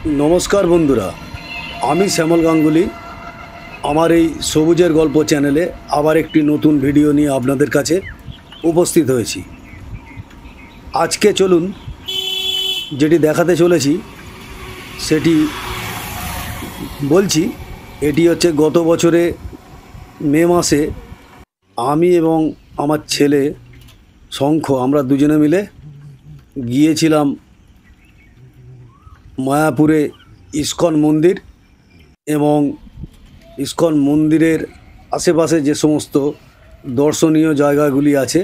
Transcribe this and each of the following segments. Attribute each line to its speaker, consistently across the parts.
Speaker 1: नमस्कार बंधुरा आमी श्यामल गांगुली आमार এই সবুজের গল্প চ্যানেলে আবার একটি নতুন ভিডিও নিয়ে আপনাদের কাছে উপস্থিত হয়েছি। আজকে চলুন যেটি দেখাতে চলেছি সেটি বলছি। এটি হচ্ছে গত বছরে মে মাসে আমি এবং আমার ছেলে শঙ্খ আমরা দুজনে মিলে গিয়েছিলাম মায়াপুরে ইস্কন মন্দির এবং ইস্কন মন্দিরের আশেপাশে যে সমস্ত দর্শনীয় জায়গাগুলি আছে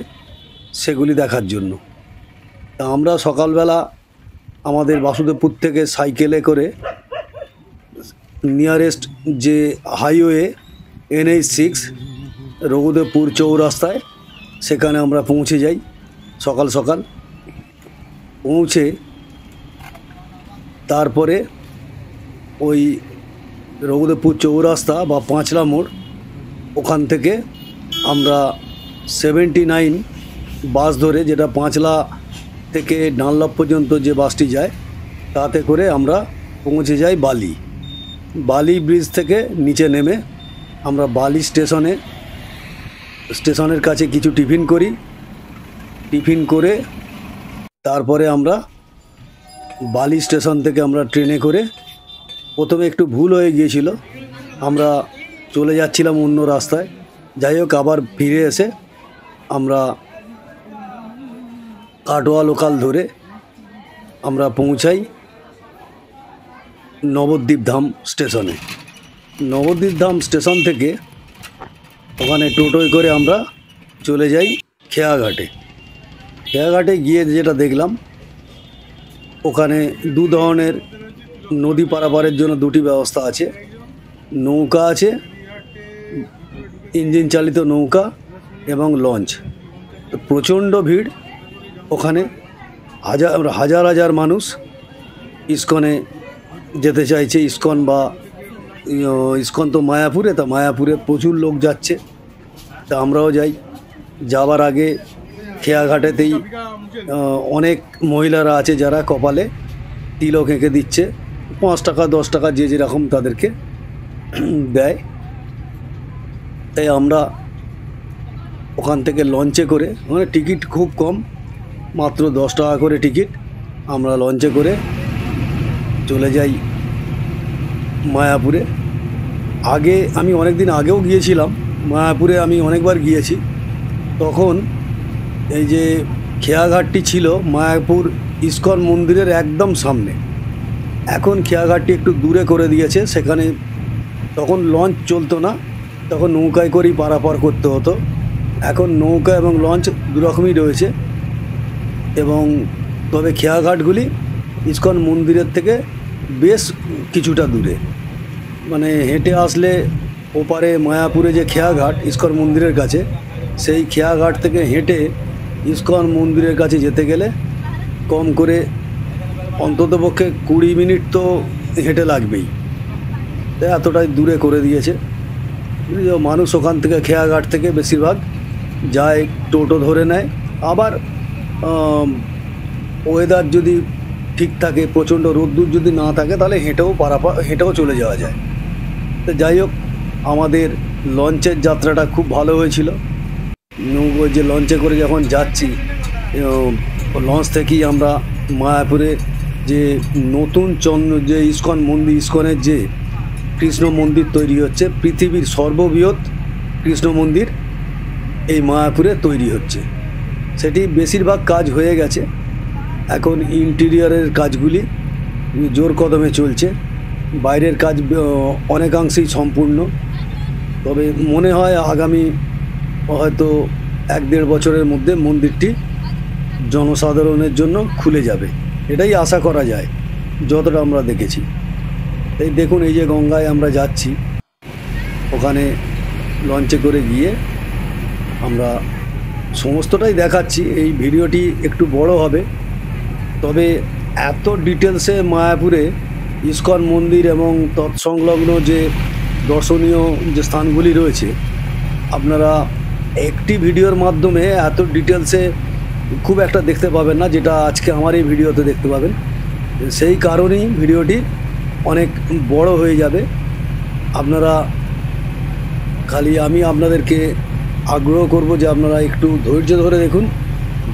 Speaker 1: সেগুলি দেখার জন্য। তা আমরা সকালবেলা আমাদের বাসুদেবপুর থেকে সাইকেলে করে নিয়ারেস্ট যে হাইওয়ে NH6 রঘুদেবপুর চৌরাস্তায় সেখানে আমরা পৌঁছে যাই। সকাল সকাল পৌঁছে তারপরে ওই রঘুদেবপুর চৌরাস্তা বা পাঁচলা মোড় ওখান থেকে আমরা 79 বাস ধরে, যেটা পাঁচলা থেকে ডানলপ পর্যন্ত যে বাসটি যায় তাতে করে আমরা পৌঁছে যাই বালি ব্রিজ থেকে নিচে নেমে আমরা বালি স্টেশনের কাছে কিছু টিফিন করে তারপরে আমরা বালি স্টেশন থেকে আমরা ট্রেনে করে, প্রথমে একটু ভুল হয়ে গিয়েছিল, আমরা চলে যাচ্ছিলাম অন্য রাস্তায়। যাই হোক আবার ফিরে এসে আমরা কাটোয়া লোকাল ধরে আমরা পৌঁছাই নবদ্বীপ ধাম স্টেশনে। নবদ্বীপ ধাম স্টেশন থেকে ওখানে টোটোয় করে আমরা চলে যাই খেয়াঘাটে গিয়ে যেটা দেখলাম, ওখানে দু ধরনের নদী পারাপারের জন্য দুটি ব্যবস্থা আছে। নৌকা আছে, ইঞ্জিন চালিত নৌকা এবং লঞ্চ। প্রচণ্ড ভিড় ওখানে, হাজার মানুষ ইস্কনে যেতে চাইছে। ইস্কন তো মায়াপুরে, তা মায়াপুরে প্রচুর লোক যাচ্ছে, তা আমরাও যাই। যাবার আগে খেয়াঘাটেতেই অনেক মহিলারা আছে যারা কপালে তিলক এঁকে দিচ্ছে, 5 টাকা 10 টাকা যে যেরকম তাদেরকে দেয়। তাই আমরা ওখান থেকে লঞ্চে করে, মানে টিকিট খুব কম, মাত্র 10 টাকা করে টিকিট, আমরা লঞ্চে করে চলে যাই মায়াপুরে। আমি অনেক দিন আগেও গিয়েছিলাম মায়াপুরে, আমি অনেকবার গিয়েছি। তখন এই যে খেয়াঘাটটি ছিল মায়াপুর ইস্কন মন্দিরের একদম সামনে। এখন খেয়াঘাটটি একটু দূরে করে দিয়েছে। সেখানে তখন লঞ্চ চলতো না, তখন নৌকায় করেই পারাপার করতে হতো। এখন নৌকা এবং লঞ্চ দুরকমই রয়েছে। এবং তবে খেয়াঘাটগুলি ইস্কন মন্দিরের থেকে বেশ কিছুটা দূরে, মানে হেঁটে আসলে ওপারে মায়াপুরে যে খেয়াঘাট ইস্কন মন্দিরের কাছে, সেই খেয়াঘাট থেকে হেঁটে ইস্কন মন্দিরের কাছে যেতে গেলে কম করে অন্ততপক্ষে 20 মিনিট তো হেঁটে লাগবেই। তাই এতটাই দূরে করে দিয়েছে। মানুষ ওখান থেকে খেয়াঘাট থেকে বেশিরভাগ যায়, টোটো ধরে নেয়। আবার ওয়েদার যদি ঠিক থাকে, প্রচণ্ড রোদ্দুর যদি না থাকে, তাহলে হেঁটেও চলে যাওয়া যায়। তো যাই হোক, আমাদের লঞ্চের যাত্রাটা খুব ভালো হয়েছিল। যে লঞ্চে করে যখন যাচ্ছি, লঞ্চ থেকেই আমরা মায়াপুরে যে নতুন যে ইস্কনের যে কৃষ্ণ মন্দির তৈরি হচ্ছে, পৃথিবীর সর্ববৃহৎ কৃষ্ণ মন্দির এই মায়াপুরে তৈরি হচ্ছে। সেটি বেশিরভাগ কাজ হয়ে গেছে। এখন ইন্টেরিয়রের কাজগুলি জোর কদমে চলছে, বাইরের কাজ অনেকাংশেই সম্পূর্ণ। তবে মনে হয় আগামী হয়তো 1-1.5 বছরের মধ্যে মন্দিরটি জনসাধারণের জন্য খুলে যাবে, এটাই আশা করা যায় যতটা আমরা দেখেছি। এই দেখুন, এই যে গঙ্গায় আমরা যাচ্ছি, ওখানে লঞ্চে করে গিয়ে আমরা সমস্তটাই দেখাচ্ছি। এই ভিডিওটি একটু বড় হবে, তবে এত ডিটেলসে মায়াপুরে ইস্কন মন্দির এবং তৎসংলগ্ন যে দর্শনীয় যে স্থানগুলি রয়েছে, আপনারা একটি ভিডিওর মাধ্যমে এত ডিটেলসে খুব একটা দেখতে পাবেন না, যেটা আজকে আমার এই ভিডিওতে দেখতে পাবেন। সেই কারণেই ভিডিওটি অনেক বড় হয়ে যাবে। আপনারা খালি আমি আপনাদেরকে আগ্রহ করব যে আপনারা একটু ধৈর্য ধরে দেখুন।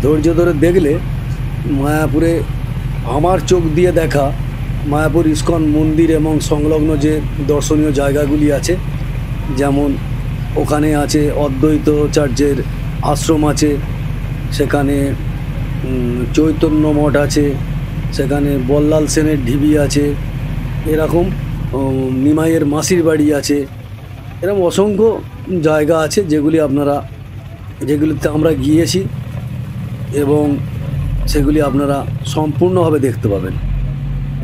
Speaker 1: ধৈর্য ধরে দেখলে মায়াপুরে আমার চোখ দিয়ে দেখা মায়াপুর ইস্কন মন্দির এবং সংলগ্ন যে দর্শনীয় জায়গাগুলি আছে, যেমন ওখানে আছে অদ্বৈত চার্চের আশ্রম আছে, সেখানে চৈতন্য মঠ আছে, সেখানে বল্লাল সেনের ঢিবি আছে, এরকম নিমাইয়ের মাসির বাড়ি আছে, এরকম অসংখ্য জায়গা আছে যেগুলিতে আমরা গিয়েছি এবং সেগুলি আপনারা সম্পূর্ণভাবে দেখতে পাবেন।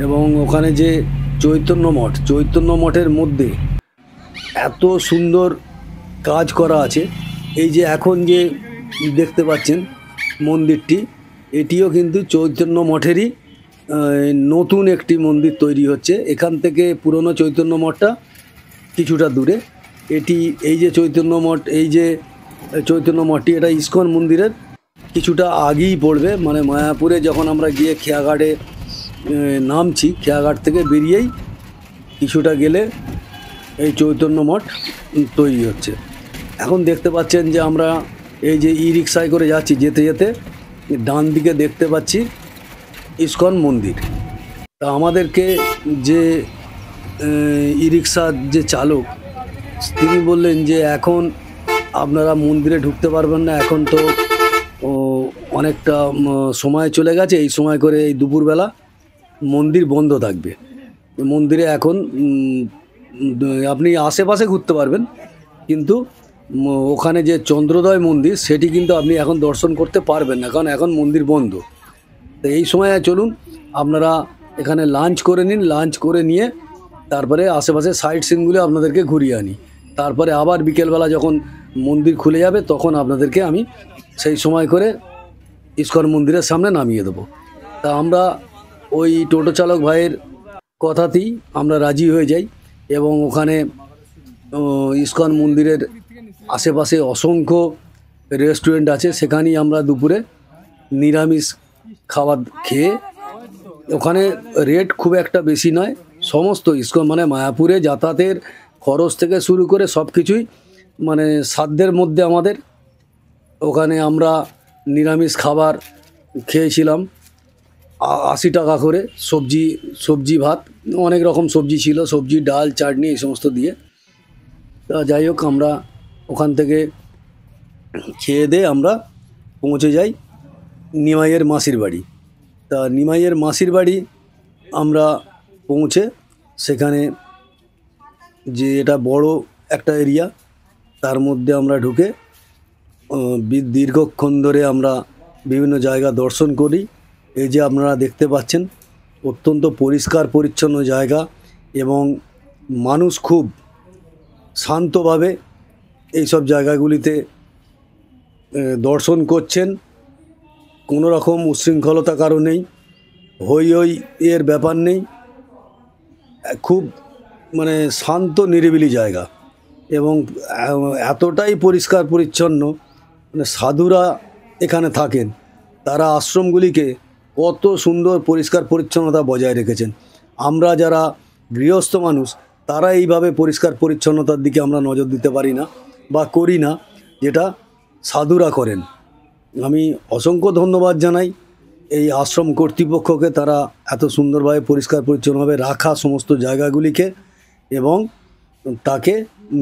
Speaker 1: এবং ওখানে যে চৈতন্য মঠের মধ্যে এত সুন্দর কাজ করা আছে। এই যে এখন যে দেখতে পাচ্ছেন মন্দিরটি, এটিও কিন্তু চৈতন্য মঠেরই নতুন একটি মন্দির তৈরি হচ্ছে। এখান থেকে পুরনো চৈতন্য মঠটা কিছুটা দূরে। এই যে চৈতন্য মঠটি এটা ইস্কন মন্দিরের কিছুটা আগেই পড়বে। মানে মায়াপুরে যখন আমরা গিয়ে খেয়াঘাটে নামছি, খেয়াঘাট থেকে বেরিয়েই কিছুটা গেলে এই চৈতন্য মঠ তৈরি হচ্ছে। এখন দেখতে পাচ্ছেন যে আমরা এই যে ই রিক্সায় করে যাচ্ছি, যেতে যেতে ডান দিকে দেখতে পাচ্ছি ইস্কন মন্দির। তা আমাদেরকে যে ই রিক্সার যে চালক, তিনি বললেন যে এখন আপনারা মন্দিরে ঢুকতে পারবেন না, এখন তো অনেকটা সময় চলে গেছে, এই সময় করে এই দুপুরবেলা মন্দির বন্ধ থাকবে। মন্দিরে এখন আপনি আশেপাশে ঘুরতে পারবেন, কিন্তু ওখানে যে চন্দ্রোদয় মন্দির সেটি কিন্তু আপনি এখন দর্শন করতে পারবেন না, কারণ এখন মন্দির বন্ধ। তো এই সময় চলুন আপনারা এখানে লাঞ্চ করে নিন, লাঞ্চ করে নিয়ে তারপরে আশেপাশে সাইট সিনগুলো আপনাদেরকে ঘুরিয়ে আনি। তারপরে আবার বিকেলবেলা যখন মন্দির খুলে যাবে তখন আপনাদেরকে আমি সেই সময় করে ইস্কন মন্দিরের সামনে নামিয়ে দেবো। তা আমরা ওই টোটো চালক ভাইয়ের কথাতেই আমরা রাজি হয়ে যাই এবং ওখানে ইস্কন মন্দিরের আশেপাশে অসংখ্য রেস্টুরেন্ট আছে, সেখানেই আমরা দুপুরে নিরামিষ খাবার খেয়ে, ওখানে রেট খুব একটা বেশি নয়, সমস্ত ইস্কন মানে মায়াপুরে যাতায়াতের খরচ থেকে শুরু করে সব কিছুই মানে সাধ্যের মধ্যে আমাদের। ওখানে আমরা নিরামিষ খাবার খেয়েছিলাম 80 টাকা করে, সবজি ভাত, অনেক রকম সবজি ছিল, সবজি ডাল চাটনি এই সমস্ত দিয়ে। তা যাই হোক, আমরা ওখান থেকে খেয়ে দিয়ে আমরা পৌঁছে যাই নিমাইয়ের মাসির বাড়ি। তা নিমাইয়ের মাসির বাড়ি আমরা পৌঁছে সেখানে যে এটা বড় একটা এরিয়া, তার মধ্যে আমরা ঢুকে দীর্ঘক্ষণ ধরে আমরা বিভিন্ন জায়গা দর্শন করি। এই যে আপনারা দেখতে পাচ্ছেন অত্যন্ত পরিষ্কার পরিচ্ছন্ন জায়গা এবং মানুষ খুব শান্তভাবে এইসব জায়গাগুলিতে দর্শন করছেন। কোনো রকম উচ্ছৃঙ্খলতা কারো নেই, হই এর ব্যাপার নেই, খুব মানে শান্ত নিরিবিলি জায়গা এবং এতটাই পরিষ্কার পরিচ্ছন্ন, মানে সাধুরা এখানে থাকেন, তারা আশ্রমগুলিকে কত সুন্দর পরিষ্কার পরিচ্ছন্নতা বজায় রেখেছেন। আমরা যারা গৃহস্থ মানুষ তারা এইভাবে পরিষ্কার পরিচ্ছন্নতার দিকে আমরা নজর দিতে পারি না বা করি না, যেটা সাধুরা করেন। আমি অসংখ্য ধন্যবাদ জানাই এই আশ্রম কর্তৃপক্ষকে, তারা এত সুন্দরভাবে পরিষ্কার পরিচ্ছন্নভাবে রাখা সমস্ত জায়গাগুলিকে এবং তাকে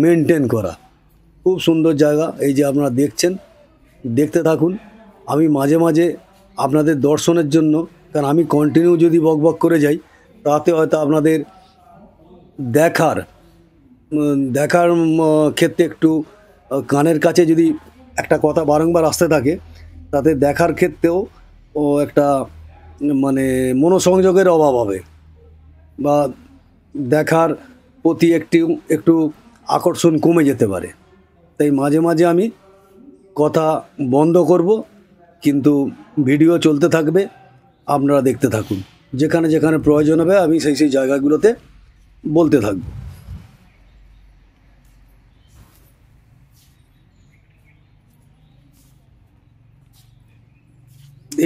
Speaker 1: মেনটেন করা। খুব সুন্দর জায়গা। এই যে আপনারা দেখছেন, দেখতে থাকুন। আমি মাঝে মাঝে আপনাদের দর্শনের জন্য, কারণ আমি কন্টিনিউ যদি বকবক করে যাই তাতে হয়তো আপনাদের দেখার ক্ষেত্রে একটু কানের কাছে যদি একটা কথা বারংবার আসতে থাকে, তাতে দেখার ক্ষেত্রেও একটা মানে মনোসংযোগের অভাব হবে বা দেখার প্রতি একটু আকর্ষণ কমে যেতে পারে। তাই মাঝে মাঝে আমি কথা বন্ধ করব, কিন্তু ভিডিও চলতে থাকবে, আপনারা দেখতে থাকুন। যেখানে যেখানে প্রয়োজন হবে আমি সেই জায়গাগুলোতে বলতে থাকব।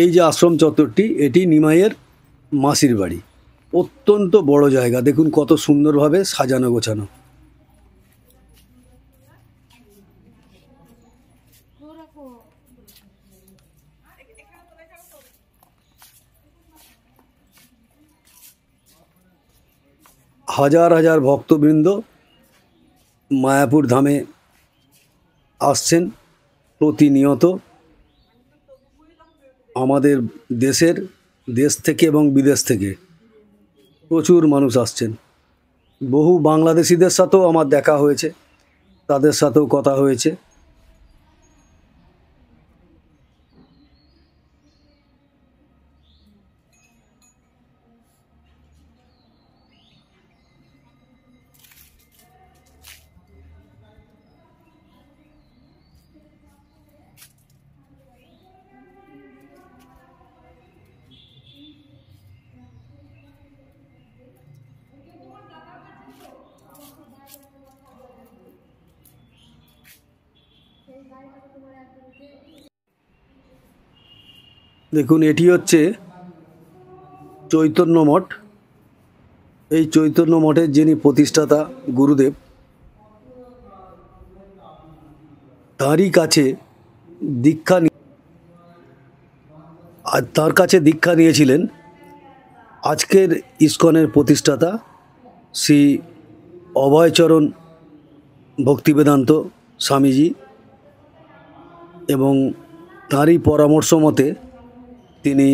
Speaker 1: এই যে আশ্রম চত্বরটি, এটি নিমাইয়ের মাসির বাড়ি। অত্যন্ত বড় জায়গা, দেখুন কত সুন্দরভাবে সাজানো গোছানো। হাজার হাজার ভক্তবৃন্দ মায়াপুর ধামে আসছেন প্রতিনিয়ত। আমাদের দেশ থেকে এবং বিদেশ থেকে প্রচুর মানুষ আসছেন। বহু বাংলাদেশিদের সাথেও আমার দেখা হয়েছে, তাদের সাথেও কথা হয়েছে। দেখুন এটি হচ্ছে চৈতন্য মঠ। এই চৈতন্য মঠের যিনি প্রতিষ্ঠাতা গুরুদেব, তার কাছে দীক্ষা নিয়েছিলেন আজকের ইসকনের প্রতিষ্ঠাতা শ্রী অভয়চরণ ভক্তিবেদান্ত স্বামীজি, এবং তাঁরই পরামর্শ মতে তিনি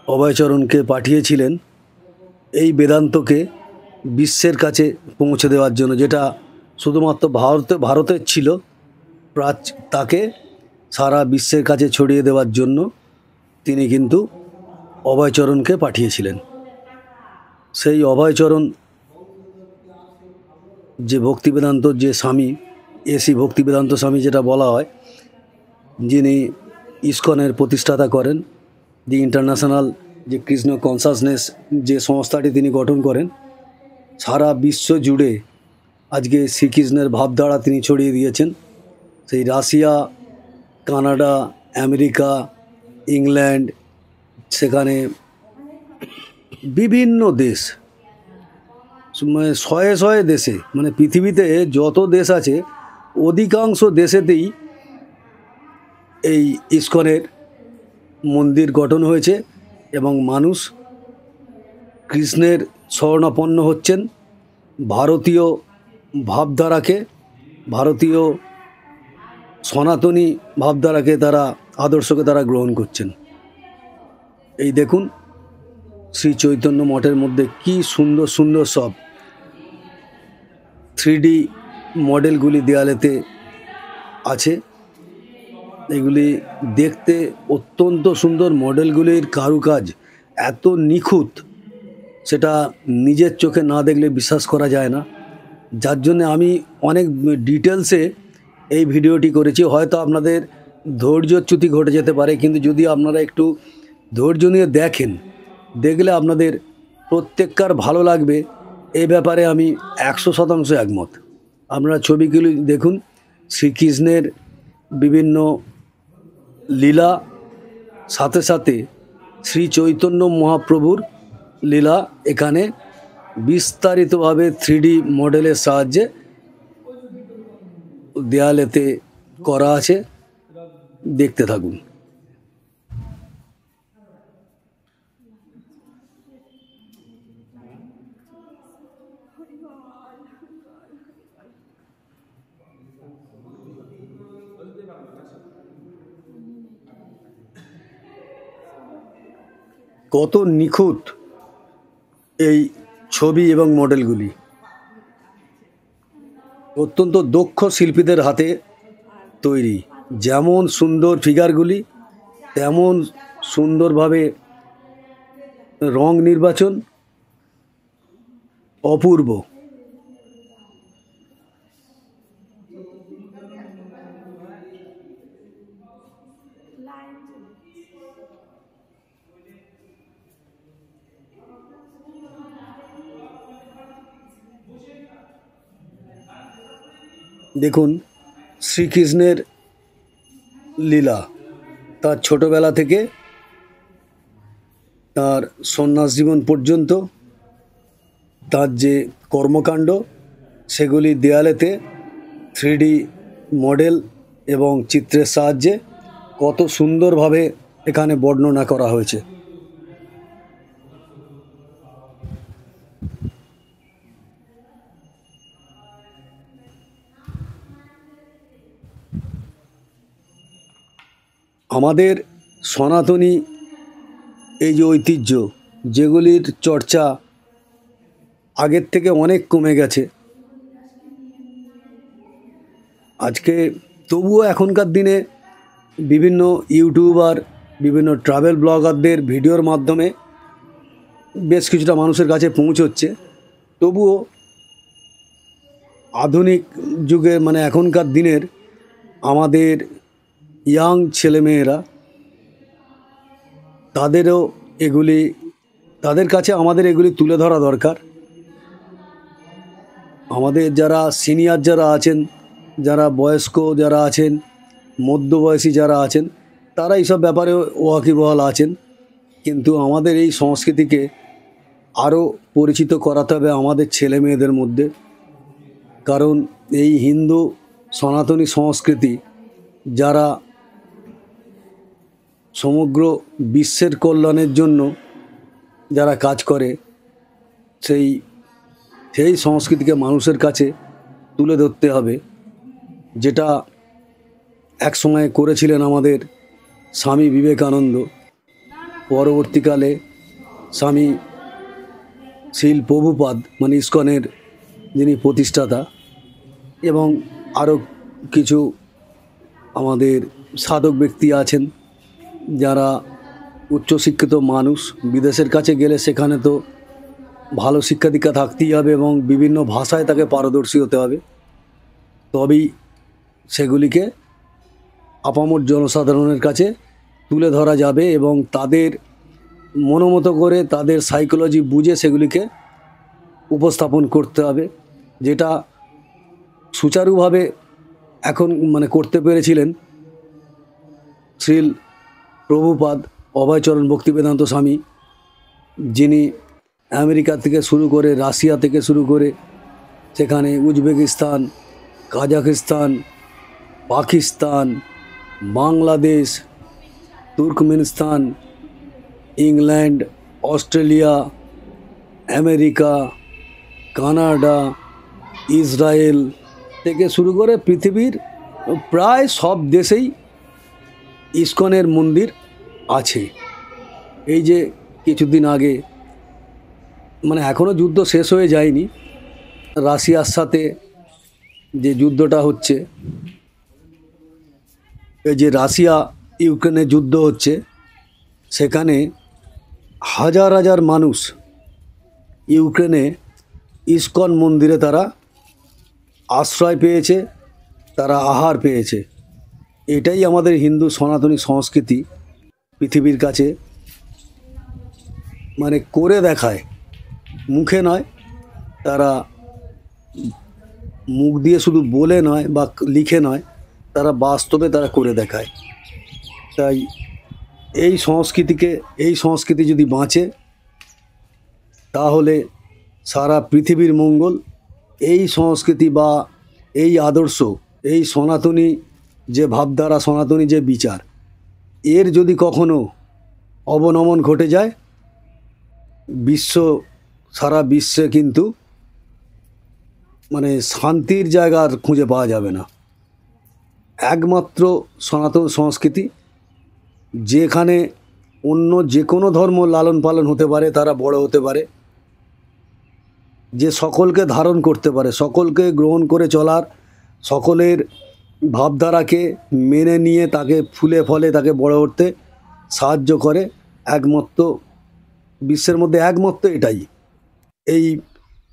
Speaker 1: অভয়চরণকে পাঠিয়েছিলেন এই বেদান্তকে বিশ্বের কাছে পৌঁছে দেওয়ার জন্য, যেটা শুধুমাত্র ভারতের ছিল, তাকে সারা বিশ্বের কাছে ছড়িয়ে দেওয়ার জন্য তিনি কিন্তু অভয়চরণকে পাঠিয়েছিলেন। সেই অভয়চরণ যে ভক্তিবেদান্ত যে স্বামী, এসি ভক্তিবেদান্ত স্বামী যেটা বলা হয়, যিনি ইসকনের প্রতিষ্ঠাতা করেন, দি ইন্টারন্যাশনাল যে কৃষ্ণ কনসাসনেস যে সংস্থাটি তিনি গঠন করেন, সারা বিশ্ব জুড়ে আজকে শ্রীকৃষ্ণের ভাবধারা তিনি ছড়িয়ে দিয়েছেন। সেই রাশিয়া, কানাডা, আমেরিকা, ইংল্যান্ড, সেখানে বিভিন্ন দেশ, মানে শয়ে শয়ে দেশে, মানে পৃথিবীতে যত দেশ আছে অধিকাংশ দেশেতেই এই ইসকনের মন্দির গঠন হয়েছে এবং মানুষ কৃষ্ণের শরণাপন্ন হচ্ছেন। ভারতীয় ভাবধারাকে, ভারতীয় সনাতনী ভাবধারাকে তারা, আদর্শকে তারা গ্রহণ করছেন। এই দেখুন শ্রী চৈতন্য মঠের মধ্যে কি সুন্দর সুন্দর সব 3D মডেলগুলি দেয়ালেতে আছে। এগুলি দেখতে অত্যন্ত সুন্দর। মডেলগুলির কারুকাজ এত নিখুঁত, সেটা নিজের চোখে না দেখলে বিশ্বাস করা যায় না। যার জন্য আমি অনেক ডিটেলসে এই ভিডিওটি করেছি। হয়তো আপনাদের ধৈর্যচ্যুতি ঘটে যেতে পারে, কিন্তু যদি আপনারা একটু ধৈর্য নিয়ে দেখলে আপনাদের প্রত্যেককার ভালো লাগবে, এই ব্যাপারে আমি 100% একমত। আপনারা ছবিগুলি দেখুন, শ্রীকৃষ্ণের বিভিন্ন লীলা, সাথে সাথে শ্রী চৈতন্য মহাপ্রভুর লীলা এখানে বিস্তারিতভাবে 3D মডেলের সাহায্যে দেয়ালেতে করা আছে। দেখতে থাকুন। কত নিখুঁত এই ছবি এবং মডেলগুলি, অত্যন্ত দক্ষ শিল্পীদের হাতে তৈরি। যেমন সুন্দর ফিগারগুলি, তেমন সুন্দরভাবে রং নির্বাচন, অপূর্ব। দেখুন শ্রীকৃষ্ণের লীলা, তার ছোটবেলা থেকে তার সন্ন্যাস জীবন পর্যন্ত তার যে কর্মকাণ্ড সেগুলি দেয়ালেতে 3D মডেল এবং চিত্রের সাহায্যে কত সুন্দরভাবে এখানে বর্ণনা করা হয়েছে। আমাদের সনাতনী এই যে ঐতিহ্য, যেগুলির চর্চা আগের থেকে অনেক কমে গেছে আজকে, তবুও এখনকার দিনে বিভিন্ন ইউটিউবার, বিভিন্ন ট্রাভেল ব্লগারদের ভিডিওর মাধ্যমে বেশ কিছুটা মানুষের কাছে পৌঁছচ্ছে। তবুও আধুনিক যুগে মানে এখনকার দিনের আমাদের ইয়াং ছেলেমেয়েরা তাদের কাছে আমাদের এগুলি তুলে ধরা দরকার। আমাদের যারা সিনিয়র যারা আছেন, যারা বয়স্ক যারা আছেন, মধ্যবয়সী যারা আছেন, তারা এইসব ব্যাপারে ওয়াকিবহাল আছেন, কিন্তু আমাদের এই সংস্কৃতিকে আরও পরিচিত করাতে হবে আমাদের ছেলে মেয়েদের মধ্যে। কারণ এই হিন্দু সনাতনী সংস্কৃতি যারা সমগ্র বিশ্বের কল্যাণের জন্য যারা কাজ করে, সেই সংস্কৃতিকে মানুষের কাছে তুলে ধরতে হবে, যেটা এক সময় করেছিলেন আমাদের স্বামী বিবেকানন্দ, পরবর্তীকালে স্বামী শিল প্রভুপাদ মানে ইস্কনের যিনি প্রতিষ্ঠাতা, এবং আরও কিছু আমাদের সাধক ব্যক্তি আছেন যারা উচ্চশিক্ষিত মানুষ। বিদেশের কাছে গেলে সেখানে তো ভালো শিক্ষা দীক্ষা থাকতেই হবে এবং বিভিন্ন ভাষায় তাকে পারদর্শী হতে হবে, তবেই সেগুলিকে আপামর জনসাধারণের কাছে তুলে ধরা যাবে এবং তাদের মনোমতো করে তাদের সাইকোলজি বুঝে সেগুলিকে উপস্থাপন করতে হবে, যেটা সুচারুভাবে এখন মানে করতে পেরেছিলেন শ্রীল প্রভুপাদ অভয়চরণ ভক্তিবেদান্ত স্বামী, যিনি আমেরিকা থেকে শুরু করে, রাশিয়া থেকে শুরু করে, সেখানে Uzbekistan, Kazakhstan, Pakistan, Bangladesh, Turkmenistan, England, Australia, America, Canada, Israel থেকে শুরু করে পৃথিবীর প্রায় সব দেশেই ইস্কনের মন্দির আছে। এই যে কিছুদিন আগে মানে এখনও যুদ্ধ শেষ হয়ে যায়নি, রাশিয়ার সাথে যে যুদ্ধটা হচ্ছে, এই যে রাশিয়া ইউক্রেনের যুদ্ধ হচ্ছে, সেখানে হাজার হাজার মানুষ ইউক্রেনে ইস্কন মন্দিরে তারা আশ্রয় পেয়েছে, তারা আহার পেয়েছে। এটাই আমাদের হিন্দু সনাতনী সংস্কৃতি পৃথিবীর কাছে মানে করে দেখায়, মুখে নয়, তারা মুখ দিয়ে শুধু বলে নয় বা লিখে নয়, তারা বাস্তবে তারা করে দেখায়। তাই এই সংস্কৃতি যদি বাঁচে তাহলে সারা পৃথিবীর মঙ্গল। এই সংস্কৃতি বা এই আদর্শ, এই সনাতনী যে ভাবধারা, সনাতনী যে বিচার, এর যদি কখনো অবনমন ঘটে যায়, সারা বিশ্বে কিন্তু মানে শান্তির জায়গা আর খুঁজে পাওয়া যাবে না। একমাত্র সনাতন সংস্কৃতি, যেখানে অন্য যে কোনো ধর্ম লালন পালন হতে পারে, তারা বড় হতে পারে, যে সকলকে ধারণ করতে পারে, সকলকে গ্রহণ করে চলার, সকলের ভাবধারাকে মেনে নিয়ে তাকে ফুলে ফলে তাকে বড় করতে সাহায্য করে, একমাত্র বিশ্বের মধ্যে একমাত্র এটাই,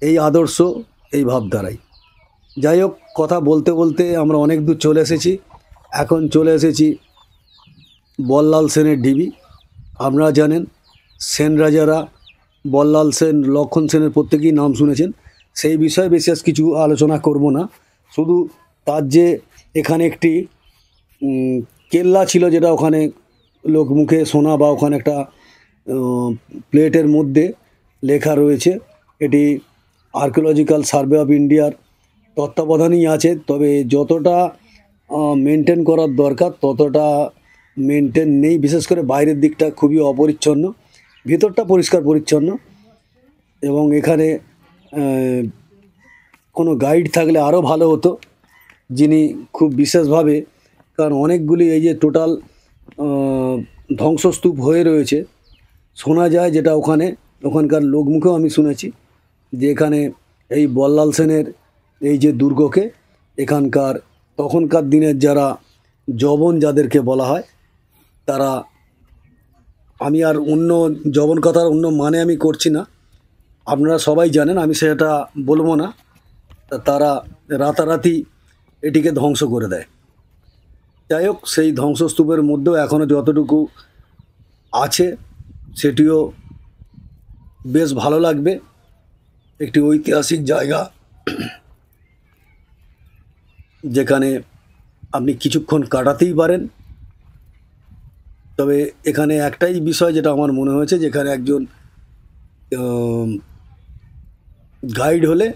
Speaker 1: এই আদর্শ, এই ভাবধারাই। যাই হোক, কথা বলতে বলতে আমরা অনেক দূর চলে এসেছি। এখন চলে এসেছি বল্লাল সেনের ঢিবি। আপনারা জানেন সেন রাজারা, বল্লাল সেন, লক্ষণ সেনের প্রত্যেকেই নাম শুনেছেন। সেই বিষয়ে বিশেষ কিছু আলোচনা করব না, শুধু তার যে এখানে একটি কেল্লা ছিল, যেটা ওখানে লোক মুখে শোনা বা ওখানে একটা প্লেটের মধ্যে লেখা রয়েছে এটি আর্কিওলজিক্যাল সার্ভে অফ ইন্ডিয়ার তত্ত্বাবধানেই আছে, তবে যতটা মেনটেন করার দরকার ততটা মেনটেন নেই। বিশেষ করে বাইরের দিকটা খুবই অপরিচ্ছন্ন, ভিতরটা পরিষ্কার পরিচ্ছন্ন। এবং এখানে কোনো গাইড থাকলে আরও ভালো হতো, যিনি খুব বিশেষভাবে, কারণ অনেকগুলি এই যে টোটাল ধ্বংসস্তূপ হয়ে রয়েছে, শোনা যায় যেটা ওখানকার লোকমুখেও আমি শুনেছি যে এখানে এই বল্লাল সেনের এই যে দুর্গকে এখানকার তখনকার দিনের যারা জবন যাদেরকে বলা হয় তারা, আমি আর অন্য জবন কথার অন্য মানে আমি করছি না, আপনারা সবাই জানেন, আমি সেটা বলবো না, তারা রাতারাতি এটিকে ধ্বংস করে দেয়। যাই হোক, সেই ধ্বংসস্তূপের মধ্যেও এখনও যতটুকু আছে সেটিও বেশ ভালো লাগবে। একটি ঐতিহাসিক জায়গা যেখানে আপনি কিছুক্ষণ কাটাতেই পারেন। তবে এখানে একটাই বিষয় যেটা আমার মনে হয়েছে, যেখানে একজন গাইড হলে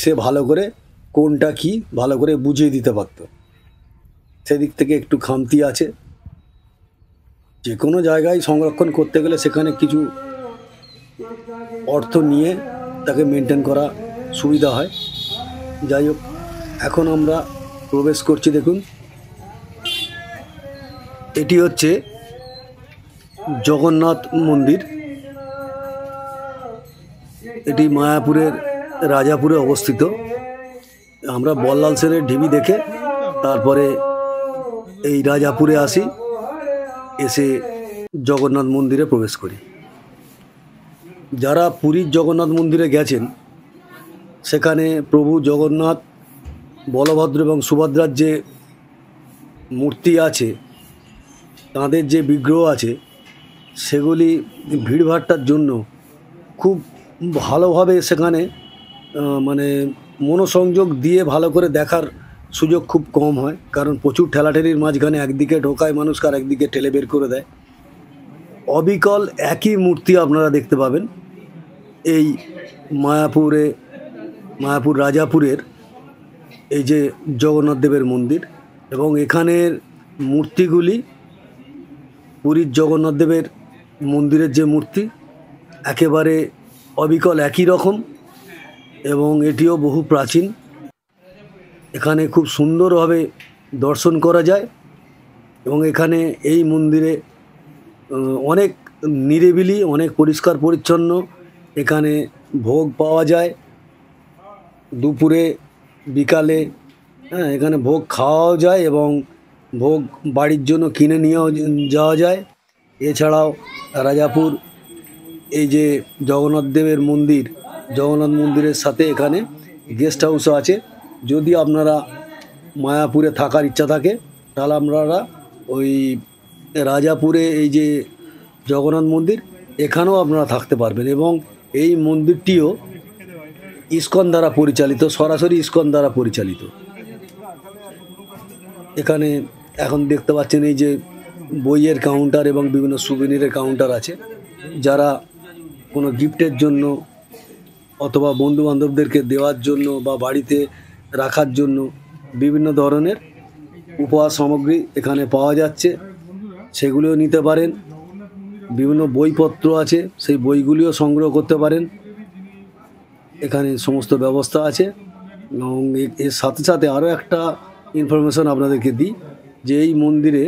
Speaker 1: সে ভালো করে কোনটা কি ভালো করে বুঝিয়ে দিতে পারত, সেদিক থেকে একটু খামতি আছে। যে কোনো জায়গায় সংরক্ষণ করতে গেলে সেখানে কিছু অর্থ নিয়ে তাকে মেনটেন করা সুবিধা হয়। যাই হোক, এখন আমরা প্রবেশ করছি। দেখুন, এটি হচ্ছে জগন্নাথ মন্দির। এটি মায়াপুরের রাজাপুরে অবস্থিত। আমরা বল্লাল সেনের ঢিবি দেখে তারপরে এই রাজাপুরে আসি, এসে জগন্নাথ মন্দিরে প্রবেশ করি। যারা পুরীর জগন্নাথ মন্দিরে গেছেন, সেখানে প্রভু জগন্নাথ, বলভদ্র এবং সুভদ্রার যে মূর্তি আছে, তাঁদের যে বিগ্রহ আছে, সেগুলি ভিড়ভাট্টার জন্য খুব ভালোভাবে সেখানে মানে মনোসংযোগ দিয়ে ভালো করে দেখার সুযোগ খুব কম হয়, কারণ প্রচুর ঠেলাঠেলির মাঝখানে একদিকে ঢোকায় মানুষকে আর একদিকে ঠেলে বের করে দেয়। অবিকল একই মূর্তি আপনারা দেখতে পাবেন এই মায়াপুর রাজাপুরের এই যে জগন্নাথ দেবের মন্দির, এবং এখানের মূর্তিগুলি পুরীর জগন্নাথ দেবের মন্দিরের যে মূর্তি একেবারে অবিকল একই রকম, এবং এটিও বহু প্রাচীন। এখানে খুব সুন্দরভাবে দর্শন করা যায়, এবং এখানে এই মন্দিরে অনেক নিরিবিলি, অনেক পরিষ্কার পরিচ্ছন্ন। এখানে ভোগ পাওয়া যায় দুপুরে, বিকালে, হ্যাঁ, এখানে ভোগ খাওয়াও যায় এবং ভোগ বাড়ির জন্য কিনে নিয়েও যাওয়া যায়। এছাড়াও রাজাপুর এই যে জগন্নাথ দেবের মন্দির, জগন্নাথ মন্দিরের সাথে এখানে গেস্ট হাউসও আছে। যদি আপনারা মায়াপুরে থাকার ইচ্ছা থাকে তাহলে আপনারা ওই রাজাপুরে এই যে জগন্নাথ মন্দির, এখানেও আপনারা থাকতে পারবেন। এবং এই মন্দিরটিও ইস্কন দ্বারা পরিচালিত, সরাসরি ইস্কন দ্বারা পরিচালিত। এখানে এখন দেখতে পাচ্ছেন এই যে বইয়ের কাউন্টার এবং বিভিন্ন সুভিনিরের কাউন্টার আছে। যারা কোনো গিফটের জন্য অথবা বন্ধুবান্ধবদেরকে দেওয়ার জন্য বা বাড়িতে রাখার জন্য বিভিন্ন ধরনের উপহার সামগ্রী এখানে পাওয়া যাচ্ছে, সেগুলিও নিতে পারেন। বিভিন্ন বইপত্র আছে, সেই বইগুলিও সংগ্রহ করতে পারেন। এখানে সমস্ত ব্যবস্থা আছে। এবং এর সাথে সাথে আরও একটা ইনফরমেশন আপনাদেরকে দিই, যে এই মন্দিরে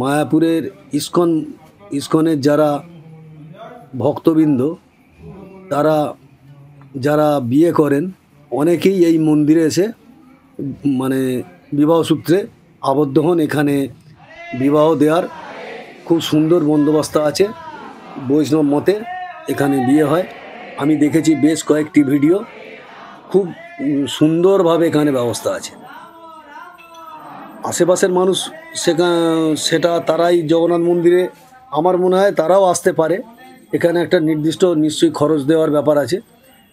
Speaker 1: মায়াপুরের ইস্কনের যারা ভক্তবৃন্দ, তারা যারা বিয়ে করেন, অনেকেই এই মন্দিরে এসে মানে বিবাহ সূত্রে আবদ্ধ হন। এখানে বিবাহ দেওয়ার খুব সুন্দর বন্দোবস্ত আছে। বৈষ্ণব মতে এখানে বিয়ে হয়। আমি দেখেছি বেশ কয়েকটি ভিডিও, খুব সুন্দরভাবে এখানে ব্যবস্থা আছে। আশেপাশের মানুষ সেটা তারাই জগন্নাথ মন্দিরে, আমার মনে হয় তারাও আসতে পারে। এখানে একটা নির্দিষ্ট নিশ্চয়ই খরচ দেওয়ার ব্যাপার আছে,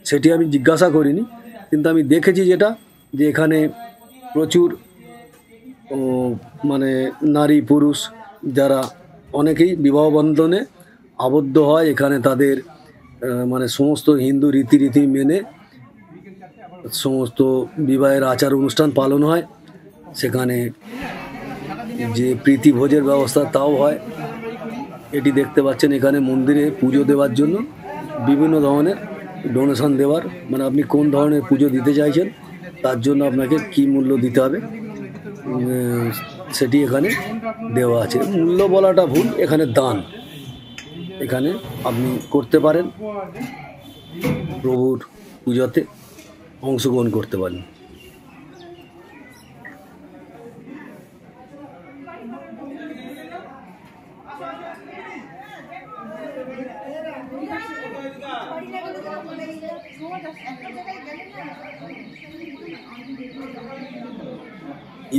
Speaker 1: সেটি আমি জিজ্ঞাসা করিনি, কিন্তু আমি দেখেছি যেটা, যে এখানে প্রচুর মানে নারী পুরুষ যারা অনেকেই বিবাহ বন্ধনে আবদ্ধ হয় এখানে, তাদের মানে সমস্ত হিন্দু রীতিনীতি মেনে সমস্ত বিবাহের আচার অনুষ্ঠান পালন হয়। সেখানে যে প্রীতি ভোজের ব্যবস্থা তাও হয়। এটি দেখতে পাচ্ছেন, এখানে মন্দিরে পুজো দেওয়ার জন্য বিভিন্ন ধরনের ডোনেশন দেওয়ার, মানে আপনি কোন ধরনের পুজো দিতে চাইছেন তার জন্য আপনাকে কি মূল্য দিতে হবে সেটি এখানে দেওয়া আছে। মূল্য বলাটা ভুল, এখানে দান এখানে আপনি করতে পারেন, প্রভুর পুজোতে অংশগ্রহণ করতে পারেন।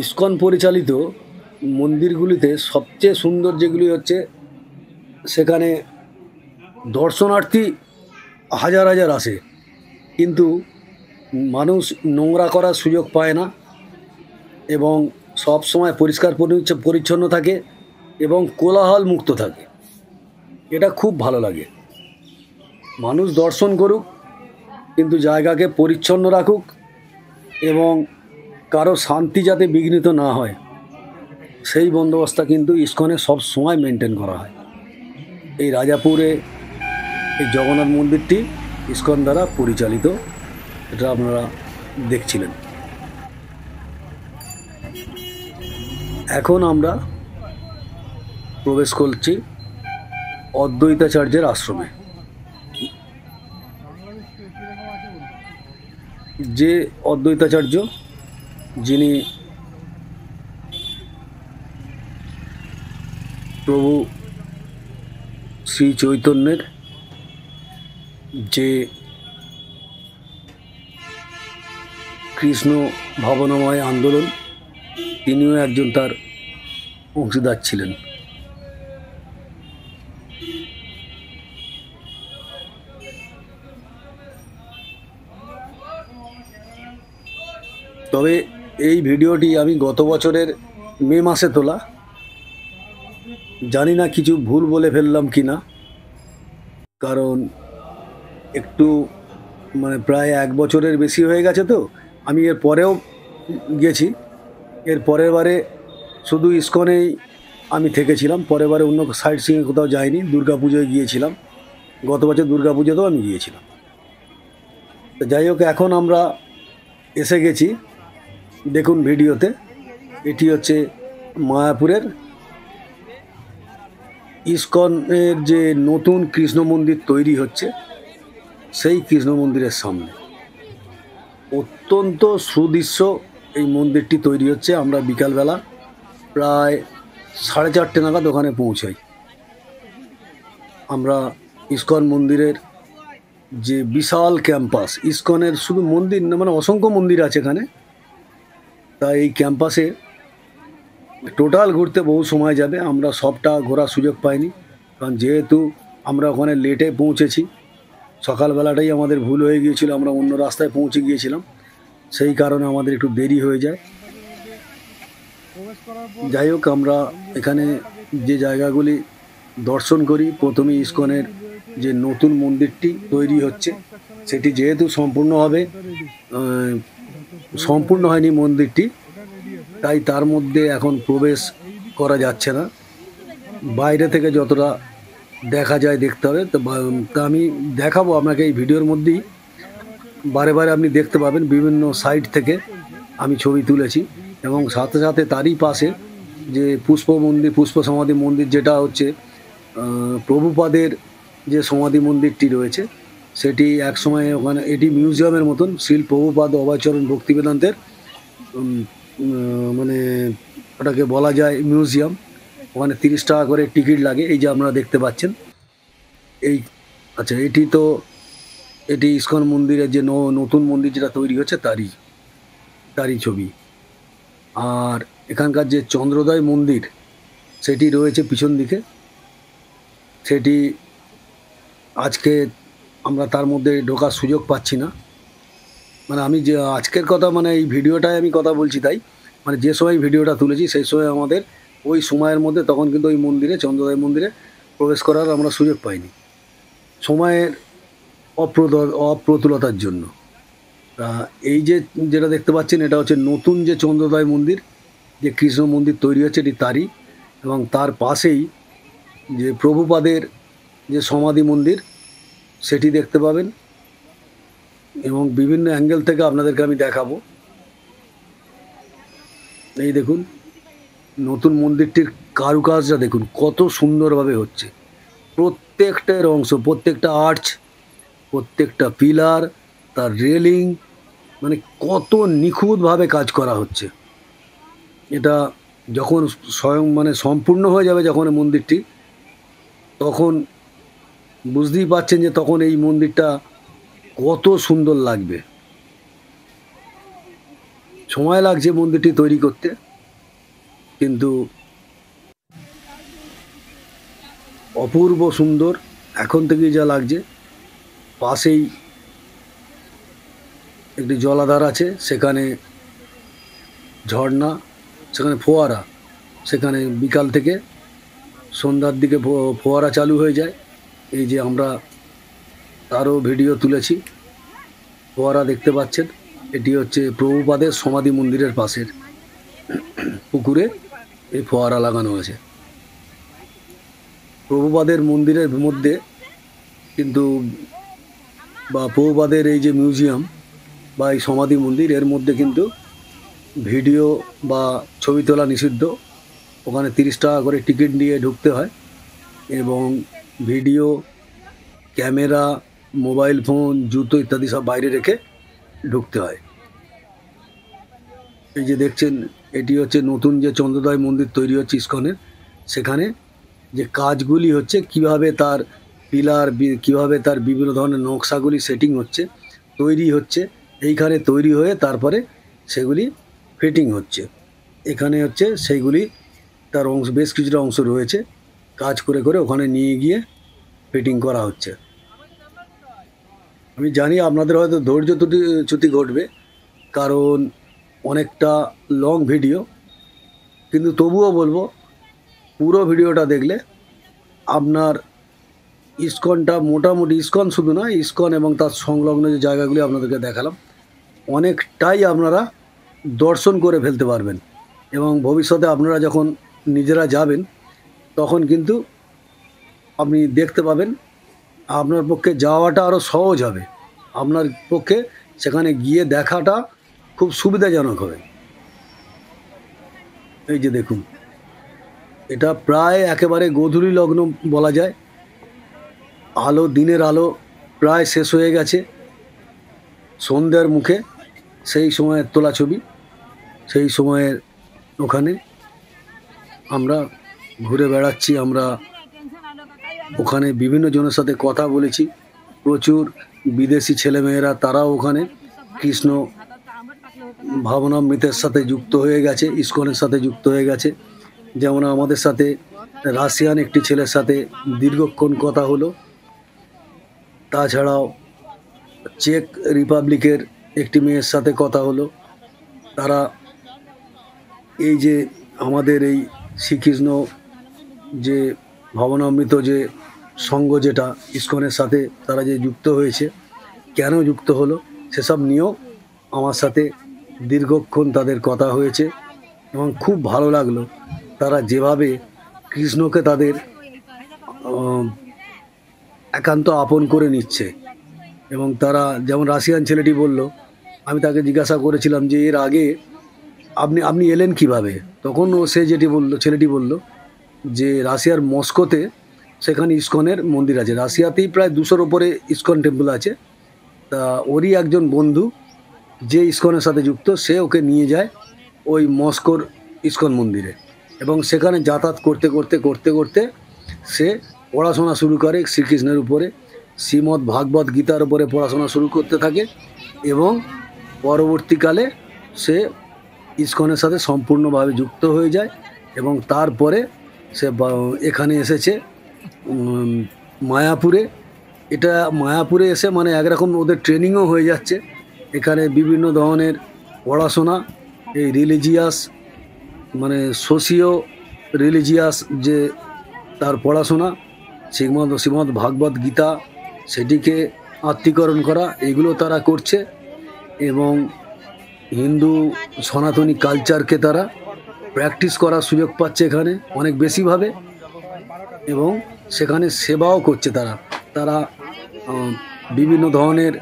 Speaker 1: ইসকন পরিচালিত মন্দিরগুলিতে সবচেয়ে সুন্দর যেগুলি হচ্ছে, সেখানে দর্শনার্থী হাজার হাজার আসে, কিন্তু মানুষ নোংরা করার সুযোগ পায় না এবং সব সময় পরিষ্কার পরিচ্ছন্ন থাকে এবং কোলাহল মুক্ত থাকে। এটা খুব ভালো লাগে। মানুষ দর্শন করুক কিন্তু জায়গাকে পরিচ্ছন্ন রাখুক এবং কারো শান্তি যাতে বিঘ্নিত না হয় সেই বন্দোবস্ত কিন্তু ইসকনে সব সময় মেনটেন করা হয়। এই রাজাপুরে এই জগন্নাথ মন্দিরটি ইসকন দ্বারা পরিচালিত, এটা আপনারা দেখছিলেন। এখন আমরা প্রবেশ করছি অদ্বৈতাচার্যের আশ্রমে। যে অদ্বৈতাচার্য, যিনি প্রভু শ্রী চৈতন্যের যে কৃষ্ণ ভাবনাময় আন্দোলন, তিনিও একজন তার অংশীদার ছিলেন। তবে এই ভিডিওটি আমি গত বছরের মে মাসে তোলা, জানি না কিছু ভুল বলে ফেললাম কি না, কারণ একটু মানে প্রায় 1 বছরের বেশি হয়ে গেছে। তো আমি এর পরেও গেছি, এর পরের বারে শুধু ইসকনেই আমি থেকেছিলাম, পরের বারে অন্য সাইড সিইংয়ে কোথাও যাইনি। দুর্গাপুজোয় গিয়েছিলাম, গত বছর দুর্গাপুজোতেও আমি গিয়েছিলাম। তো যাই হোক, এখন আমরা এসে গেছি, দেখুন ভিডিওতে। এটি হচ্ছে মায়াপুরের ইসকনের যে নতুন কৃষ্ণ মন্দির তৈরি হচ্ছে, সেই কৃষ্ণ মন্দিরের সামনে অত্যন্ত সুদৃশ্য এই মন্দিরটি তৈরি হচ্ছে। আমরা বিকালবেলা প্রায় 4:30 নাগাদ ওখানে পৌঁছাই। আমরা ইসকন মন্দিরের যে বিশাল ক্যাম্পাস, ইসকনের শুধু মন্দির না, মানে অসংখ্য মন্দির আছে এখানে, তাই এই ক্যাম্পাসে টোটাল ঘুরতে বহু সময় যাবে। আমরা সবটা ঘোরার সুযোগ পাইনি, কারণ যেহেতু আমরা ওখানে লেটে পৌঁছেছি, সকালবেলাটাই আমাদের ভুল হয়ে গিয়েছিল, আমরা অন্য রাস্তায় পৌঁছে গিয়েছিলাম, সেই কারণে আমাদের একটু দেরি হয়ে যায়। যাই হোক, আমরা এখানে যে জায়গাগুলি দর্শন করি, প্রথমে ইসকনের যে নতুন মন্দিরটি তৈরি হচ্ছে, সেটি যেহেতু সম্পূর্ণ হয়নি মন্দিরটি, তাই তার মধ্যে এখন প্রবেশ করা যাচ্ছে না। বাইরে থেকে যতটা দেখা যায় দেখতে হবে। তা আমি দেখাবো আপনাকে এই ভিডিওর মধ্যেই, বারে বারে আপনি দেখতে পাবেন বিভিন্ন সাইড থেকে আমি ছবি তুলেছি। এবং সাথে সাথে তারই পাশে যে পুষ্প সমাধি মন্দির, যেটা হচ্ছে প্রভুপাদের যে সমাধি মন্দিরটি রয়েছে, সেটি একসময় ওখানে, এটি মিউজিয়ামের মতন, শ্রীল প্রভুপাদ অভয়চরণ ভক্তিবেদান্তের মানে ওটাকে বলা যায় মিউজিয়াম। ওখানে 30 টাকা করে টিকিট লাগে। এই যে আপনারা দেখতে পাচ্ছেন, এই আচ্ছা, এটি ইসকন মন্দিরের যে নতুন মন্দির যেটা তৈরি হচ্ছে তারই ছবি। আর এখানকার যে চন্দ্রোদয় মন্দির, সেটি রয়েছে পিছন দিকে। সেটি আজকে আমরা তার মধ্যে ঢোকার সুযোগ পাচ্ছি না। মানে আমি যে আজকের কথা, মানে এই ভিডিওটায় আমি কথা বলছি, তাই মানে যে সময় ভিডিওটা তুলেছি সেই সময় আমাদের ওই সময়ের মধ্যে তখন কিন্তু ওই মন্দিরে, চন্দ্রোদয় মন্দিরে প্রবেশ করার আমরা সুযোগ পাইনি, সময়ের অপ্রতুলতার জন্য। তা এই যে যেটা দেখতে পাচ্ছেন, এটা হচ্ছে নতুন যে চন্দ্রোদয় মন্দির, যে কৃষ্ণ মন্দির তৈরি হচ্ছে, এটি তারই। এবং তার পাশেই যে প্রভুপাদের যে সমাধি মন্দির, সেটি দেখতে পাবেন। এবং বিভিন্ন অ্যাঙ্গেল থেকে আপনাদেরকে আমি দেখাবো। এই দেখুন নতুন মন্দিরটির কারুকাজটা দেখুন কত সুন্দরভাবে হচ্ছে। প্রত্যেকটার অংশ, প্রত্যেকটা আর্চ, প্রত্যেকটা পিলার, তার রেলিং, মানে কত নিখুঁতভাবে কাজ করা হচ্ছে। এটা যখন স্বয়ং মানে সম্পূর্ণ হয়ে যাবে যখন এই মন্দিরটি, তখন বুঝতেই পারছেন যে তখন এই মন্দিরটা কত সুন্দর লাগবে। সময় লাগছে মন্দিরটি তৈরি করতে, কিন্তু অপূর্ব সুন্দর এখন থেকেই যা লাগছে। পাশেই একটি জলাধার আছে, সেখানে ঝর্ণা, সেখানে ফোয়ারা, সেখানে বিকাল থেকে সন্ধ্যার দিকে ফোয়ারা চালু হয়ে যায়। এই যে আমরা তারও ভিডিও তুলেছি, ফোয়ারা দেখতে পাচ্ছেন। এটি হচ্ছে প্রভুপাদের সমাধি মন্দিরের পাশের পুকুরে এই ফোয়ারা লাগানো আছে। প্রভুপাদের মন্দিরের মধ্যে কিন্তু, বা প্রভুপাদের এই যে মিউজিয়াম বা এই সমাধি মন্দির, এর মধ্যে কিন্তু ভিডিও বা ছবি তোলা নিষিদ্ধ। ওখানে 30 টাকা করে টিকিট নিয়ে ঢুকতে হয়, এবং ভিডিও, ক্যামেরা, মোবাইল ফোন, জুতো ইত্যাদি সব বাইরে রেখে ঢুকতে হয়। এই যে দেখছেন, এটি হচ্ছে নতুন যে চন্দ্রোদয় মন্দির তৈরি হচ্ছে ইস্কনের, সেখানে যে কাজগুলি হচ্ছে, কিভাবে তার পিলার, কিভাবে তার বিভিন্ন ধরনের নকশাগুলি সেটিং হচ্ছে, তৈরি হচ্ছে, এইখানে তৈরি হয়ে তারপরে সেগুলি ফিটিং হচ্ছে। এখানে হচ্ছে সেইগুলি, তার অংশ, বেশ কিছুটা অংশ রয়েছে, কাজ করে করে ওখানে নিয়ে গিয়ে ফিটিং করা হচ্ছে। আমি জানি আপনাদের হয়তো ধৈর্য চ্যুতি ঘটবে, কারণ অনেকটা লং ভিডিও, কিন্তু তবুও বলবো পুরো ভিডিওটা দেখলে আপনার ইস্কনটা, মোটামুটি ইস্কন শুধু নয়, ইস্কন এবং তার সংলগ্ন যে জায়গাগুলি আপনাদেরকে দেখালাম, অনেকটাই আপনারা দর্শন করে ফেলতে পারবেন। এবং ভবিষ্যতে আপনারা যখন নিজেরা যাবেন, তখন কিন্তু আপনি দেখতে পাবেন, আপনার পক্ষে যাওয়াটা আরও সহজ হবে, আপনার পক্ষে সেখানে গিয়ে দেখাটা খুব সুবিধাজনক হবে। এই যে দেখুন, এটা প্রায় একেবারে গোধূলি লগ্ন বলা যায়। আলো, দিনের আলো প্রায় শেষ হয়ে গেছে, সন্ধ্যার মুখে সেই সময়ের তোলা ছবি। সেই সময়ের ওখানে আমরা ঘুরে বেড়াচ্ছি, আমরা ওখানে বিভিন্ন জনের সাথে কথা বলেছি। প্রচুর বিদেশি ছেলেমেয়েরা, তারাও ওখানে কৃষ্ণ ভাবনামৃতের সাথে যুক্ত হয়ে গেছে, ইস্কনের সাথে যুক্ত হয়ে গেছে। যেমন আমাদের সাথে রাশিয়ান একটি ছেলের সাথে দীর্ঘক্ষণ কথা হলো। তাছাড়াও চেক রিপাবলিকের একটি মেয়ের সাথে কথা হলো। তারা এই যে আমাদের এই শ্রীকৃষ্ণ যে ভাবনামৃত যে সঙ্গ, যেটা ইস্কনের সাথে তারা যে যুক্ত হয়েছে, কেন যুক্ত হলো, সেসব নিয়েও আমার সাথে দীর্ঘক্ষণ তাদের কথা হয়েছে। এবং খুব ভালো লাগলো তারা যেভাবে কৃষ্ণকে তাদের একান্ত আপন করে নিচ্ছে। এবং তারা, যেমন রাশিয়ান ছেলেটি বলল, আমি তাকে জিজ্ঞাসা করেছিলাম যে এর আগে আপনি এলেন কিভাবে, তখন সে ছেলেটি বলল যে রাশিয়ার মস্কোতে সেখানে ইস্কনের মন্দির আছে। রাশিয়াতেই প্রায় 200-র ওপরে ইস্কন টেম্পল আছে। তা ওরই একজন বন্ধু যে ইস্কনের সাথে যুক্ত, সে ওকে নিয়ে যায় ওই মস্কোর ইস্কন মন্দিরে, এবং সেখানে যাতায়াত করতে করতে করতে করতে সে পড়াশোনা শুরু করে শ্রীকৃষ্ণের উপরে, শ্রীমদ্ ভাগবত গীতার উপরে পড়াশোনা শুরু করতে থাকে। এবং পরবর্তীকালে সে ইস্কনের সাথে সম্পূর্ণভাবে যুক্ত হয়ে যায়। এবং তারপরে সে এখানে এসেছে মায়াপুরে। এটা মায়াপুরে এসে মানে একরকম ওদের ট্রেনিংও হয়ে যাচ্ছে। এখানে বিভিন্ন ধরনের পড়াশোনা, এই রিলিজিয়াস, মানে সোশিও রিলিজিয়াস যে তার পড়াশোনা, শ্রীমদ্ ভাগবত গীতা সেটিকে আত্মীকরণ করা, এগুলো তারা করছে এবং হিন্দু সনাতনী কালচারকে তারা প্র্যাকটিস করার সুযোগ পাচ্ছে এখানে অনেক বেশিভাবে, এবং সেখানে সেবাও করছে তারা বিভিন্ন ধরনের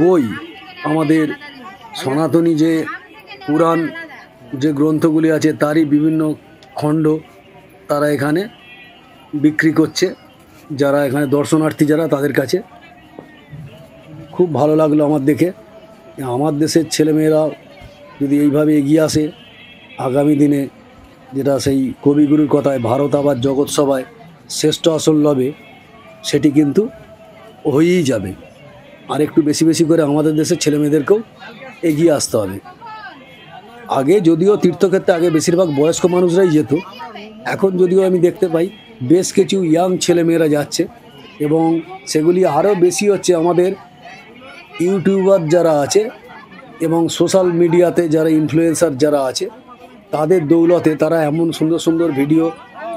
Speaker 1: বই, আমাদের সনাতনী যে পুরাণ যে গ্রন্থগুলি আছে তারই বিভিন্ন খণ্ড তারা এখানে বিক্রি করছে, যারা এখানে দর্শনার্থী যারা তাদের কাছে। খুব ভালো লাগলো আমার দেখে। আমার দেশের ছেলেমেয়েরা যদি এইভাবে এগিয়ে আসে আগামী দিনে, যেটা সেই কবিগুরুর কথায় ভারত আবার জগৎ সভায় শ্রেষ্ঠ আসন লবে, সেটি কিন্তু হয়েই যাবে। আর একটু বেশি বেশি করে আমাদের দেশের ছেলেমেয়েদেরকেও এগিয়ে আসতে হবে। আগে যদিও তীর্থক্ষেত্রে আগে বেশিরভাগ বয়স্ক মানুষরাই যেত, এখন যদিও আমি দেখতে পাই বেশ কিছু ইয়াং ছেলেমেয়েরা যাচ্ছে, এবং সেগুলি আরও বেশি হচ্ছে আমাদের ইউটিউবার যারা আছে এবং সোশ্যাল মিডিয়াতে যারা ইনফ্লুয়েন্সার যারা আছে তাদের দৌলতে তারা এমন সুন্দর সুন্দর ভিডিও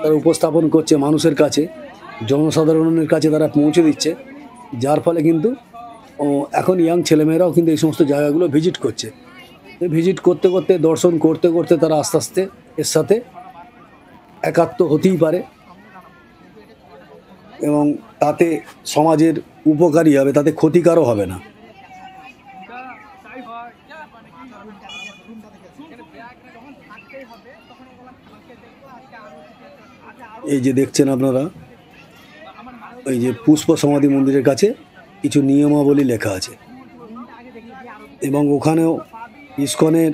Speaker 1: তারা উপস্থাপন করছে মানুষের কাছে, জনসাধারণের কাছে তারা পৌঁছে দিচ্ছে, যার ফলে কিন্তু এখন ইয়াং ছেলেমেয়েরাও কিন্তু এই সমস্ত জায়গাগুলো ভিজিট করছে। ভিজিট করতে করতে, দর্শন করতে করতে তারা আস্তে আস্তে এর সাথে একাত্ম হতেই পারে, এবং তাতে সমাজের উপকারী হবে, তাতে ক্ষতিকারও হবে না। এই যে দেখছেন আপনারা, এই যে পুষ্প সমাধি মন্দিরের কাছে কিছু নিয়মাবলী লেখা আছে, এবং ওখানেও ইসকনের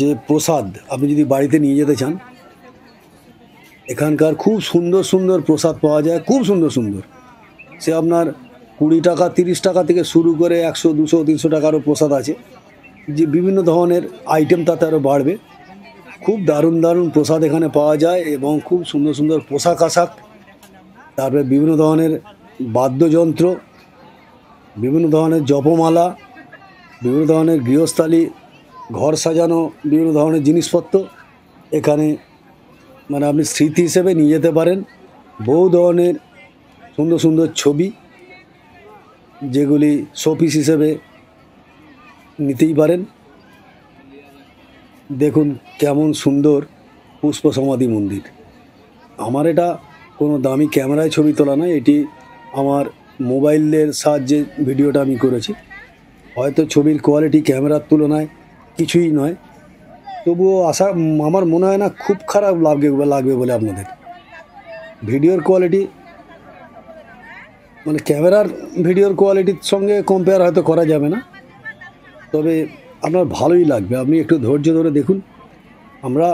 Speaker 1: যে প্রসাদ আপনি যদি বাড়িতে নিয়ে যেতে চান, এখানকার খুব সুন্দর সুন্দর প্রসাদ পাওয়া যায়, খুব সুন্দর সুন্দর। সে আপনার 20 টাকা 30 টাকা থেকে শুরু করে 100 200 300 টাকারও প্রসাদ আছে, যে বিভিন্ন ধরনের আইটেম তাতে আরও বাড়বে। খুব দারুণ দারুণ প্রসাদ এখানে পাওয়া যায়, এবং খুব সুন্দর সুন্দর পোশাক আশাক, তারপরে বিভিন্ন ধরনের বাদ্যযন্ত্র, বিভিন্ন ধরনের জপমালা, বিভিন্ন ধরনের গৃহস্থালী, ঘর সাজানো বিভিন্ন ধরনের জিনিসপত্র এখানে মানে আপনি স্মৃতি হিসেবে নিয়ে যেতে পারেন। বহু ধরনের সুন্দর সুন্দর ছবি, যেগুলি শোপিস হিসেবে নিতেই পারেন। দেখুন কেমন সুন্দর পুষ্প সমাধি মন্দির। আমার এটা কোনো দামি ক্যামেরায় ছবি তোলা নয়, এটি আমার মোবাইলের সাহায্যে ভিডিওটা আমি করেছি। হয়তো ছবির কোয়ালিটি ক্যামেরার তুলনায় কিছুই নয়, তবুও আমার মনে হয় না খুব খারাপ লাগবে বলে আপনাদের। ভিডিওর কোয়ালিটি মানে ক্যামেরার ভিডিওর কোয়ালিটির সঙ্গে কম্পেয়ার হয়তো করা যাবে না, তবে আপনার ভালোই লাগবে। আপনি একটু ধৈর্য ধরে দেখুন। আমরা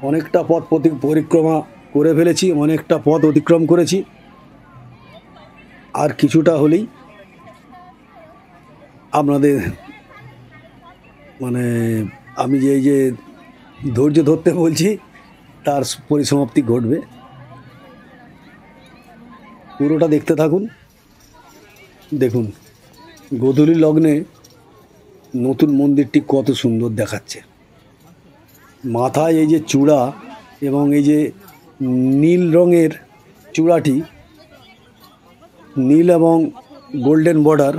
Speaker 1: অনেকটা পথ পরিক্রমা করে ফেলেছি, অনেকটা পথ অতিক্রম করেছি, আর কিছুটা হলেই আপনাদের মানে আমি যে ধৈর্য ধরতে বলছি তার পরিসমাপ্তি ঘটবে। পুরোটা দেখতে থাকুন। দেখুন গোধূলি লগ্নে নতুন মন্দিরটি কত সুন্দর দেখাচ্ছে। মাথায় এই যে চূড়া এবং এই যে নীল রঙের চূড়াটি, নীল এবং গোল্ডেন বর্ডার,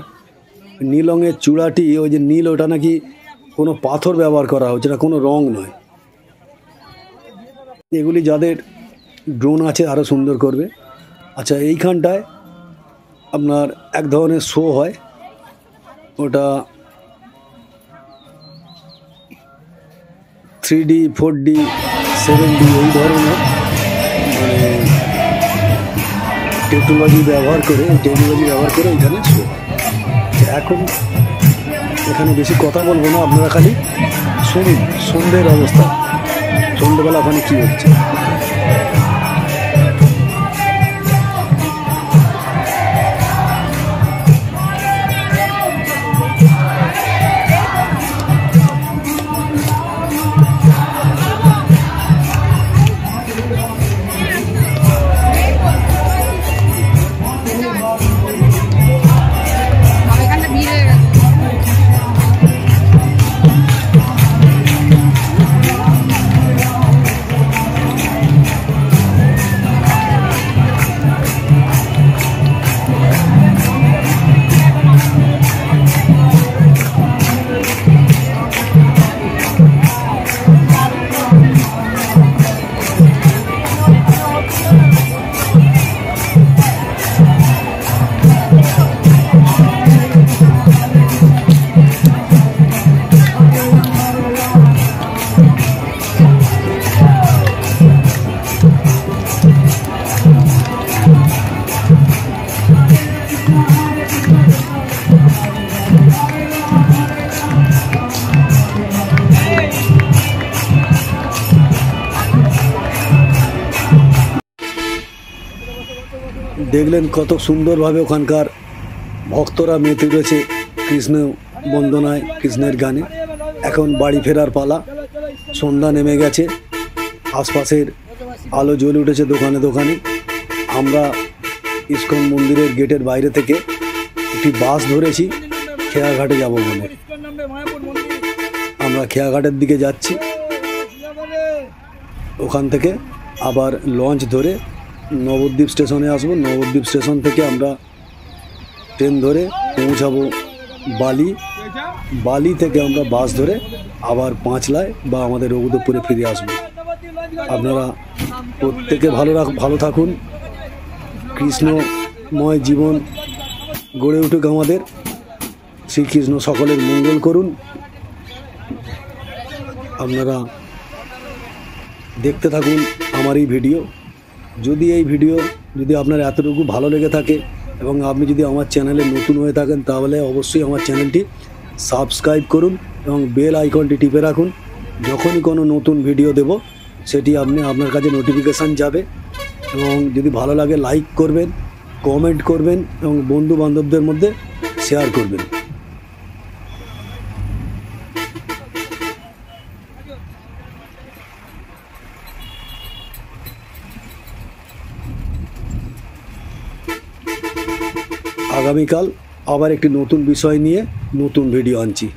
Speaker 1: নীল রঙের চূড়াটি, ওই যে নীল, ওটা নাকি কোনো পাথর ব্যবহার করা হচ্ছে না, কোনো রং নয়। এগুলি যাদের ড্রোন আছে আরও সুন্দর করবে। আচ্ছা, এইখানটায় আপনার এক ধরনের শো হয়, ওটা 3D 4D 7D এই ধরনের মানে টেকনোলজি ব্যবহার করে এখানে শো। এখন এখানে বেশি কথা বলবো না, আপনারা খালি শুনুন সন্ধ্যের অবস্থা, সন্ধ্যেবেলা ওখানে কী হচ্ছে। দেখলেন কত সুন্দরভাবে ওখানকার ভক্তরা মেতে উঠেছে কৃষ্ণ বন্দনায়, কৃষ্ণের গানে। এখন বাড়ি ফেরার পালা, সন্ধ্যা নেমে গেছে, আশপাশের আলো জ্বলে উঠেছে দোকানে দোকানে। আমরা ইস্কন মন্দিরের গেটের বাইরে থেকে একটি বাস ধরেছি খেয়াঘাটে যাব বলে। আমরা খেয়াঘাটের দিকে যাচ্ছি, ওখান থেকে আবার লঞ্চ ধরে নবদ্বীপ স্টেশনে আসবো। নবদ্বীপ স্টেশন থেকে আমরা ট্রেন ধরে পৌঁছাবো বালি। বালি থেকে আমরা বাস ধরে আবার পাঁচলায় বা আমাদের রঘুদেবপুরে ফিরে আসবো। আপনারা প্রত্যেকে ভালো থাকুন, কৃষ্ণময় জীবন গড়ে উঠুক আমাদের। শ্রীকৃষ্ণ সকলের মঙ্গল করুন। আপনারা দেখতে থাকুন আমার এই ভিডিও। যদি আপনার এতটুকু ভালো লেগে থাকে এবং আপনি যদি আমার চ্যানেলে নতুন হয়ে থাকেন, তাহলে অবশ্যই আমার চ্যানেলটি সাবস্ক্রাইব করুন এবং বেল আইকনটি টিপে রাখুন। যখনই কোনো নতুন ভিডিও দেব সেটি আপনার কাছে নোটিফিকেশান যাবে। এবং যদি ভালো লাগে লাইক করবেন, কমেন্ট করবেন এবং বন্ধু বান্ধবদের মধ্যে শেয়ার করবেন। আগামীকাল আবার একটি নতুন বিষয় নিয়ে নতুন ভিডিও আনছি।